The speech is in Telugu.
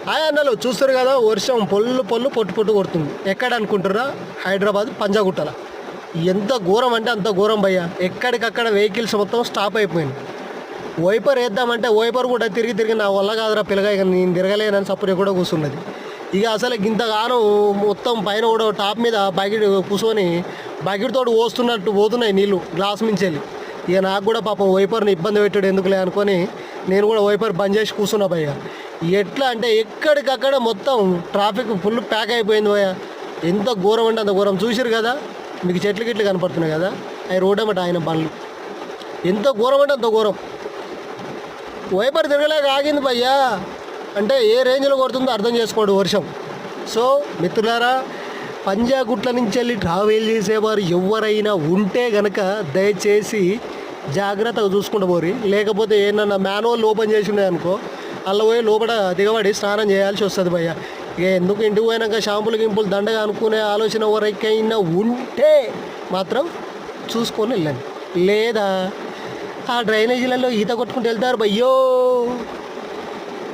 హాయ్ అన్నలు చూస్తారు కదా, వర్షం పొల్లు పొల్లు పొట్టు పొట్టు కొడుతుంది. ఎక్కడ అనుకుంటారా? హైదరాబాద్ పంజాగుట్టల. ఎంత ఘోరం అంటే అంత ఘోరం భయ్య. ఎక్కడికక్కడ వెహికల్స్ మొత్తం స్టాప్ అయిపోయింది. వైపర్ వేద్దామంటే వైపర్ కూడా తిరిగి తిరిగి నా వల్ల కాదురా పిల్లగా, ఇక నేను తిరగలేనని సపరేట్ కూడా కూర్చున్నది. ఇక అసలు ఇంతగానం మొత్తం పైన కూడా టాప్ మీద బకెట్ కూర్చొని బకెట్తో పోస్తున్నట్టు పోతున్నాయి నీళ్ళు గ్లాస్ మించెళ్ళి. ఇక నాకు కూడా పాపం వైపర్ని ఇబ్బంది పెట్టాడు ఎందుకులే అనుకొని నేను కూడా వైపర్ బంద్ చేసి కూర్చున్నా భయ్య. ఎట్లా అంటే ఎక్కడికక్కడ మొత్తం ట్రాఫిక్ ఫుల్ ప్యాక్ అయిపోయింది భయ్య. ఎంత ఘోరం అంటే అంత ఘోరం. చూసారు కదా, మీకు చెట్లు గిట్లు కనపడుతున్నాయి కదా, అవి రోడ్ అన్నమాట ఆయన బండ్లు. ఎంత ఘోరం అంటే అంత ఘోరం. వైపర్ తిరగలేక ఆగింది భయ్యా. అంటే ఏ రేంజ్లో కొడుతుందో అర్థం చేసుకోండి వర్షం. సో మిత్రులారా, పంజాగుట్ల నుంచి వెళ్ళి ట్రావెల్ చేసేవారు ఎవరైనా ఉంటే గనక దయచేసి జాగ్రత్తగా చూసుకుంటూ పోరి. లేకపోతే ఏంటన్నా మాన్యువల్ ఓపెన్ చేసి ఉన్నాయి అనుకో, అలా పోయి లోపల దిగబడి స్నానం చేయాల్సి వస్తుంది భయ్య. ఇక ఎందుకు ఇంటికి పోయినాక షాంపులు గింపులు దండగా అనుకునే ఆలోచన ఎవరికైనా ఉంటే మాత్రం చూసుకొని వెళ్ళండి. లేదా ఆ డ్రైనేజీలలో ఈత కొట్టుకుంటూ వెళ్తారు భయ్యో.